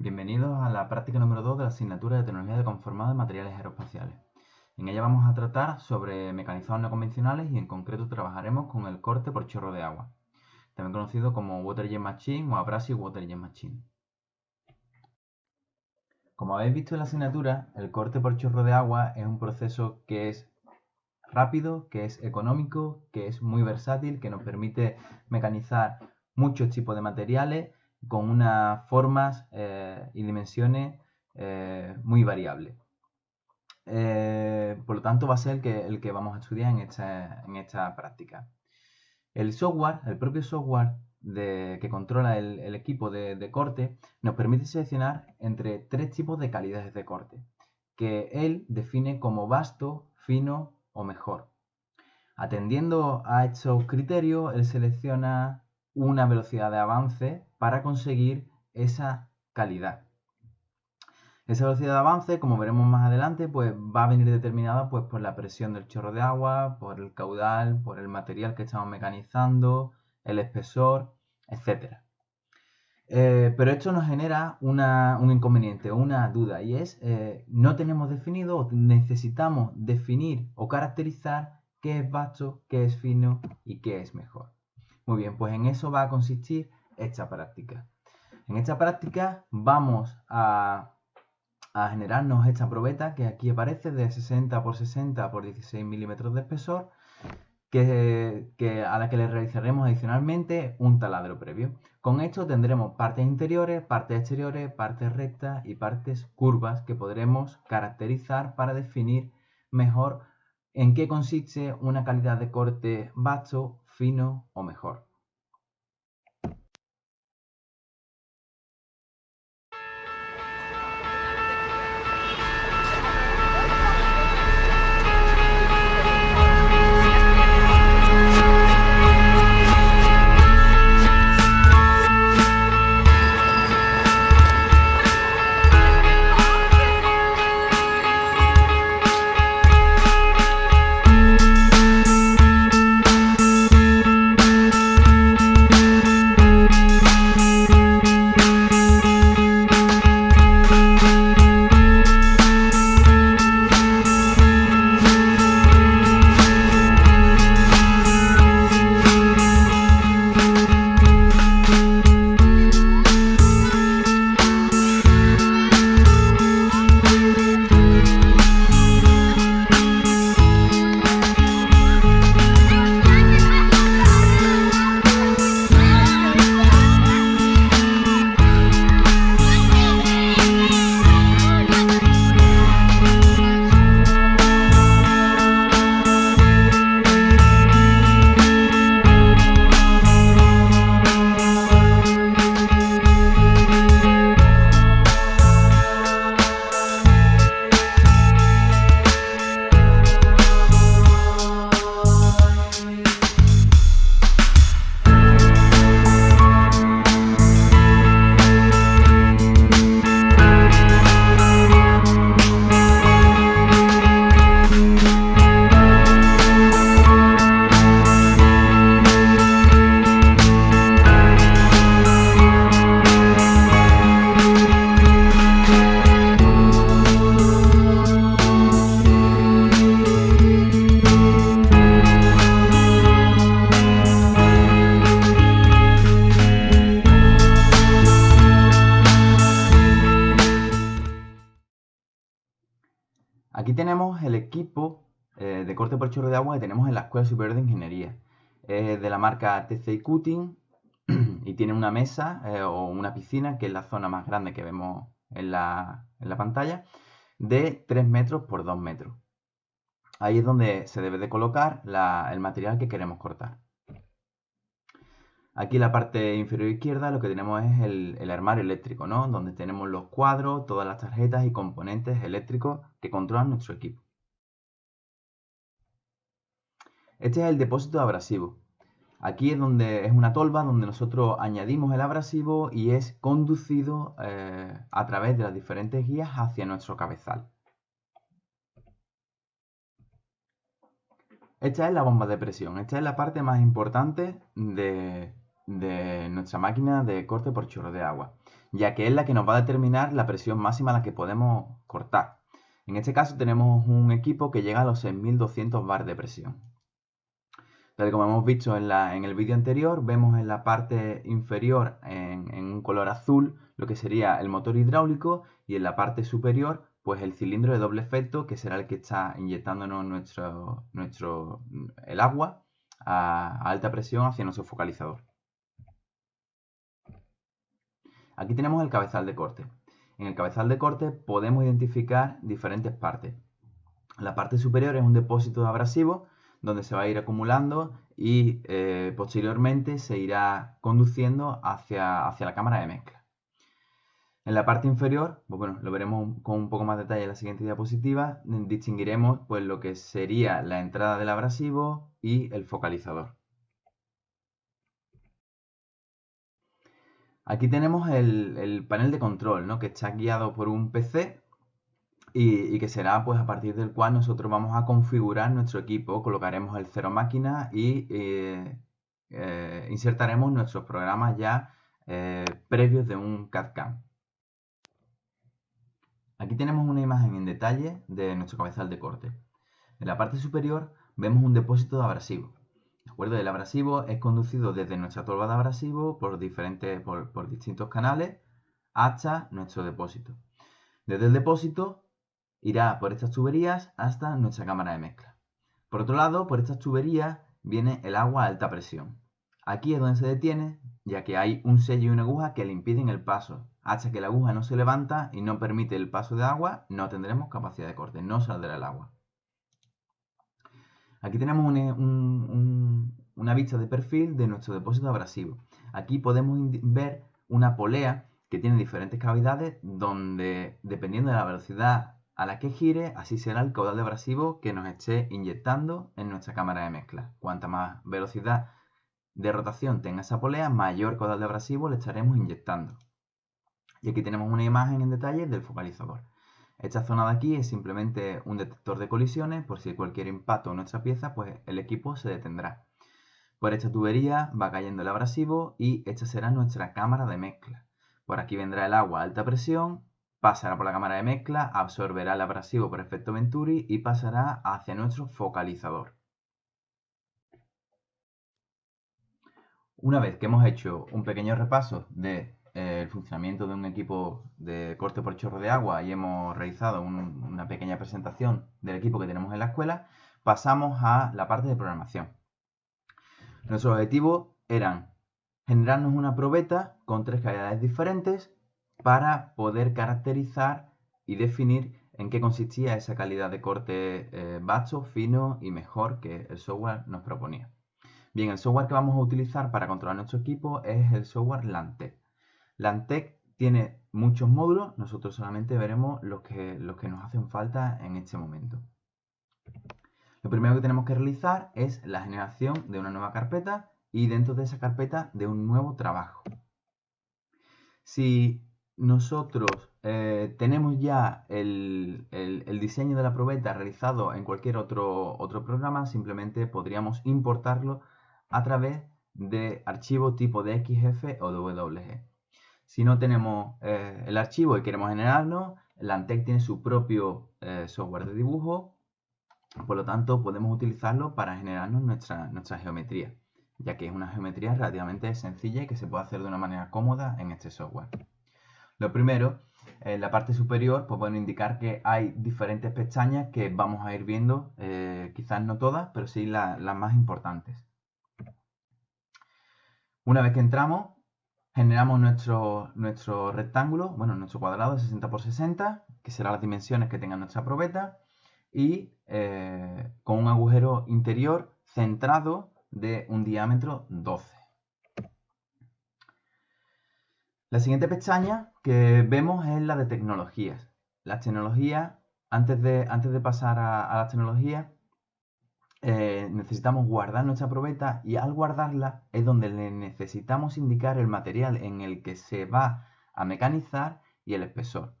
Bienvenidos a la práctica número 2 de la asignatura de Tecnología de Conformado de Materiales Aeroespaciales. En ella vamos a tratar sobre mecanizados no convencionales y en concreto trabajaremos con el corte por chorro de agua, también conocido como Water Jet Machine o Abrasive Water Jet Machine. Como habéis visto en la asignatura, el corte por chorro de agua es un proceso que es rápido, que es económico, que es muy versátil, que nos permite mecanizar muchos tipos de materiales con unas formas y dimensiones muy variables. Por lo tanto, va a ser el que vamos a estudiar en esta práctica. El propio software que controla el equipo de corte, nos permite seleccionar entre tres tipos de calidades de corte, que él define como vasto, fino o mejor. Atendiendo a estos criterios, él selecciona una velocidad de avance para conseguir esa calidad. Esa velocidad de avance, como veremos más adelante, pues va a venir determinada pues, por la presión del chorro de agua, por el caudal, por el material que estamos mecanizando, el espesor, etc. Pero esto nos genera un inconveniente, una duda, y es no tenemos definido o necesitamos definir o caracterizar qué es vasto, qué es fino y qué es mejor. Muy bien, pues en eso va a consistir esta práctica. En esta práctica vamos a generarnos esta probeta que aquí aparece de 60 por 60 por 16 milímetros de espesor, a la que le realizaremos adicionalmente un taladro previo. Con esto tendremos partes interiores, partes exteriores, partes rectas y partes curvas que podremos caracterizar para definir mejor en qué consiste una calidad de corte vasto, fino o mejor. Aquí tenemos el equipo de corte por chorro de agua que tenemos en la Escuela Superior de Ingeniería. Es de la marca TCI Cutting y tiene una mesa o una piscina, que es la zona más grande que vemos en la pantalla, de 3 metros por 2 metros. Ahí es donde se debe de colocar el material que queremos cortar. Aquí en la parte inferior izquierda lo que tenemos es el armario eléctrico, ¿no? Donde tenemos los cuadros, todas las tarjetas y componentes eléctricos que controlan nuestro equipo. Este es el depósito de abrasivo. Aquí es donde es una tolva donde nosotros añadimos el abrasivo y es conducido a través de las diferentes guías hacia nuestro cabezal. Esta es la bomba de presión. Esta es la parte más importante de nuestra máquina de corte por chorro de agua, ya que es la que nos va a determinar la presión máxima a la que podemos cortar. En este caso tenemos un equipo que llega a los 6200 bar de presión. Tal como hemos visto en el vídeo anterior, vemos en la parte inferior en un color azul lo que sería el motor hidráulico y en la parte superior pues el cilindro de doble efecto, que será el que está inyectándonos el agua a alta presión hacia nuestro focalizador. Aquí tenemos el cabezal de corte. En el cabezal de corte podemos identificar diferentes partes. La parte superior es un depósito de abrasivo donde se va a ir acumulando y posteriormente se irá conduciendo hacia la cámara de mezcla. En la parte inferior, pues bueno, lo veremos con un poco más de detalle en la siguiente diapositiva, distinguiremos pues, lo que sería la entrada del abrasivo y el focalizador. Aquí tenemos el panel de control, ¿no? Que está guiado por un PC y que será pues a partir del cual nosotros vamos a configurar nuestro equipo, colocaremos el cero máquina y insertaremos nuestros programas ya previos de un CAD/CAM. Aquí tenemos una imagen en detalle de nuestro cabezal de corte. En la parte superior vemos un depósito de abrasivo. ¿De acuerdo? El abrasivo es conducido desde nuestra tolva de abrasivo por distintos canales hasta nuestro depósito. Desde el depósito irá por estas tuberías hasta nuestra cámara de mezcla. Por otro lado, por estas tuberías viene el agua a alta presión. Aquí es donde se detiene, ya que hay un sello y una aguja que le impiden el paso. Hasta que la aguja no se levanta y no permite el paso de agua, no tendremos capacidad de corte, no saldrá el agua. Aquí tenemos una vista de perfil de nuestro depósito abrasivo. Aquí podemos ver una polea que tiene diferentes cavidades donde, dependiendo de la velocidad a la que gire, así será el caudal de abrasivo que nos esté inyectando en nuestra cámara de mezcla. Cuanta más velocidad de rotación tenga esa polea, mayor caudal de abrasivo le estaremos inyectando. Y aquí tenemos una imagen en detalle del focalizador. Esta zona de aquí es simplemente un detector de colisiones, por si hay cualquier impacto en nuestra pieza, pues el equipo se detendrá. Por esta tubería va cayendo el abrasivo y esta será nuestra cámara de mezcla. Por aquí vendrá el agua a alta presión, pasará por la cámara de mezcla, absorberá el abrasivo por efecto Venturi y pasará hacia nuestro focalizador. Una vez que hemos hecho un pequeño repaso del funcionamiento de un equipo de corte por chorro de agua y hemos realizado una pequeña presentación del equipo que tenemos en la escuela, pasamos a la parte de programación. Nuestros objetivos eran generarnos una probeta con 3 calidades diferentes para poder caracterizar y definir en qué consistía esa calidad de corte bacho, fino y mejor que el software nos proponía. Bien, el software que vamos a utilizar para controlar nuestro equipo es el software Lantec. Lantec tiene muchos módulos, nosotros solamente veremos los que nos hacen falta en este momento. Lo primero que tenemos que realizar es la generación de una nueva carpeta y dentro de esa carpeta de un nuevo trabajo. Si nosotros tenemos ya el diseño de la probeta realizado en cualquier otro programa, simplemente podríamos importarlo a través de archivos tipo DXF o WG. Si no tenemos el archivo y queremos generarlo, Lantec tiene su propio software de dibujo, por lo tanto podemos utilizarlo para generarnos nuestra geometría, ya que es una geometría relativamente sencilla y que se puede hacer de una manera cómoda en este software. Lo primero, en la parte superior, pues bueno, indicar que hay diferentes pestañas que vamos a ir viendo, quizás no todas, pero sí las más importantes. Una vez que entramos, generamos nuestro rectángulo, bueno, nuestro cuadrado de 60 por 60, que serán las dimensiones que tenga nuestra probeta, y con un agujero interior centrado de un diámetro 12. La siguiente pestaña que vemos es la de tecnologías. Las tecnologías, antes de pasar a las tecnologías, necesitamos guardar nuestra probeta y al guardarla es donde le necesitamos indicar el material en el que se va a mecanizar y el espesor.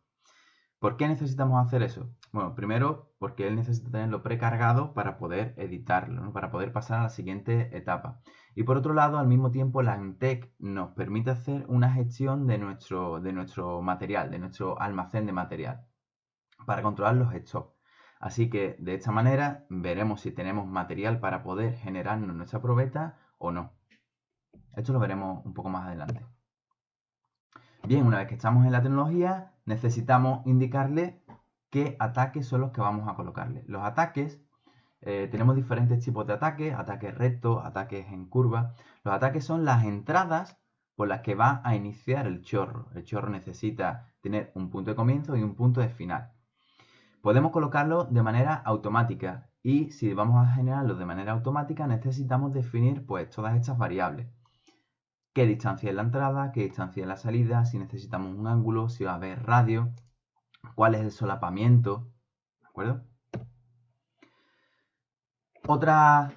¿Por qué necesitamos hacer eso? Bueno, primero porque él necesita tenerlo precargado para poder editarlo, ¿no? Para poder pasar a la siguiente etapa. Y por otro lado, al mismo tiempo, la Antec nos permite hacer una gestión de nuestro material, de nuestro almacén de material, para controlar los stocks. Así que de esta manera veremos si tenemos material para poder generarnos nuestra probeta o no. Esto lo veremos un poco más adelante. Bien, una vez que estamos en la tecnología, necesitamos indicarle qué ataques son los que vamos a colocarle. Los ataques, tenemos diferentes tipos de ataques rectos, ataques en curva. Los ataques son las entradas por las que va a iniciar el chorro. El chorro necesita tener un punto de comienzo y un punto de final. Podemos colocarlo de manera automática y si vamos a generarlo de manera automática necesitamos definir pues todas estas variables. Qué distancia es la entrada, qué distancia es la salida, si necesitamos un ángulo, si va a haber radio, cuál es el solapamiento, ¿de acuerdo? Otra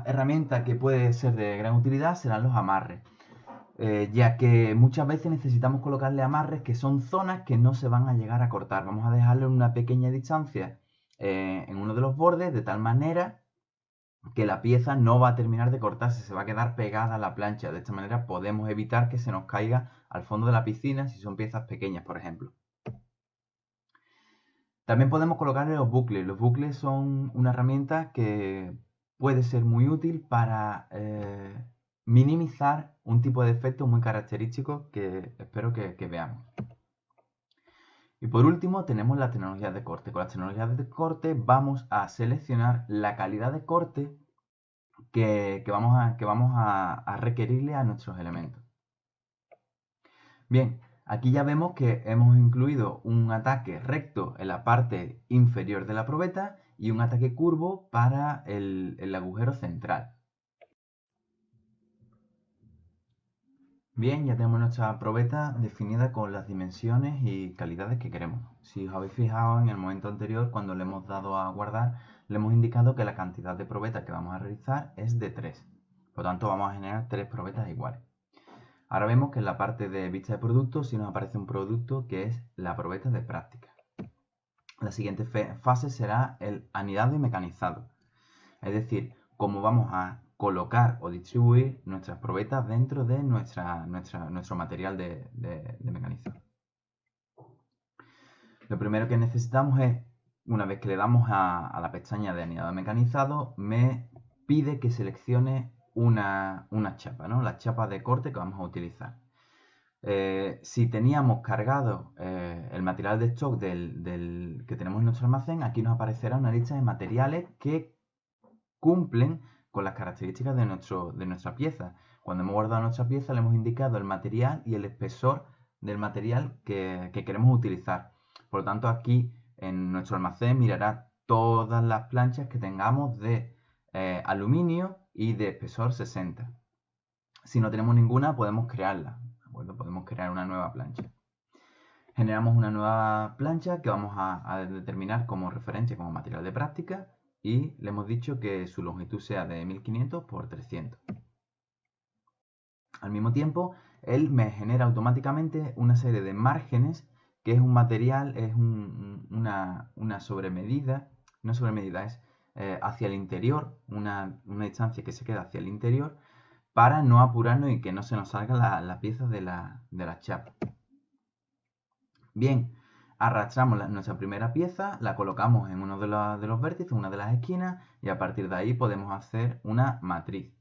herramienta que puede ser de gran utilidad serán los amarres, ya que muchas veces necesitamos colocarle amarres que son zonas que no se van a llegar a cortar. Vamos a dejarle una pequeña distancia en uno de los bordes de tal manera que la pieza no va a terminar de cortarse, se va a quedar pegada a la plancha. De esta manera podemos evitar que se nos caiga al fondo de la piscina si son piezas pequeñas, por ejemplo. También podemos colocarle los bucles. Los bucles son una herramienta que puede ser muy útil para minimizar un tipo de efecto muy característico que espero que veamos. Y por último tenemos las tecnologías de corte. Con las tecnologías de corte vamos a seleccionar la calidad de corte que vamos a requerirle a nuestros elementos. Bien, aquí ya vemos que hemos incluido un ataque recto en la parte inferior de la probeta y un ataque curvo para el agujero central. Bien, ya tenemos nuestra probeta definida con las dimensiones y calidades que queremos. Si os habéis fijado en el momento anterior, cuando le hemos dado a guardar, le hemos indicado que la cantidad de probeta que vamos a realizar es de 3. Por lo tanto, vamos a generar 3 probetas iguales. Ahora vemos que en la parte de vista de producto sí nos aparece un producto que es la probeta de práctica. La siguiente fase será el anidado y mecanizado. Es decir, cómo vamos a colocar o distribuir nuestras probetas dentro de nuestro material de mecanizado. Lo primero que necesitamos es, una vez que le damos a la pestaña de anidado mecanizado, me pide que seleccione una chapa, ¿no? La chapa de corte que vamos a utilizar. Si teníamos cargado el material de stock que tenemos en nuestro almacén, aquí nos aparecerá una lista de materiales que cumplen con las características de nuestra pieza. Cuando hemos guardado nuestra pieza le hemos indicado el material y el espesor del material que queremos utilizar. Por lo tanto, aquí en nuestro almacén mirará todas las planchas que tengamos de aluminio y de espesor 60. Si no tenemos ninguna, podemos crearla. Podemos crear una nueva plancha. Generamos una nueva plancha que vamos a determinar como referencia, como material de práctica, y le hemos dicho que su longitud sea de 1500 por 300. Al mismo tiempo, él me genera automáticamente una serie de márgenes, que es un material, es una sobremedida, no sobremedida, es hacia el interior, una distancia que se queda hacia el interior, para no apurarnos y que no se nos salgan las piezas de la chapa. Bien, arrastramos nuestra primera pieza, la colocamos en uno de los vértices, una de las esquinas, y a partir de ahí podemos hacer una matriz.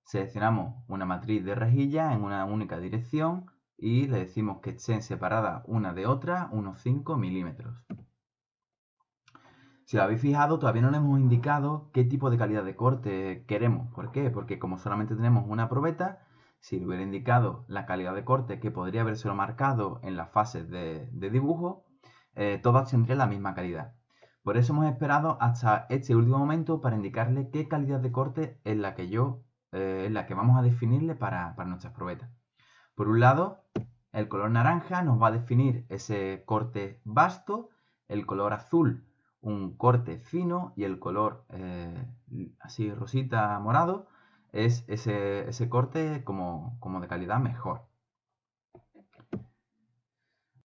Seleccionamos una matriz de rejilla en una única dirección y le decimos que estén separadas una de otra unos 5 milímetros. Si lo habéis fijado, todavía no le hemos indicado qué tipo de calidad de corte queremos. ¿Por qué? Porque como solamente tenemos una probeta, si le hubiera indicado la calidad de corte que podría habérselo marcado en las fases de dibujo, todas tendrían la misma calidad. Por eso hemos esperado hasta este último momento para indicarle qué calidad de corte es la que vamos a definirle para nuestras probetas. Por un lado, el color naranja nos va a definir ese corte vasto, el color azul un corte fino y el color así rosita morado es ese corte como de calidad mejor.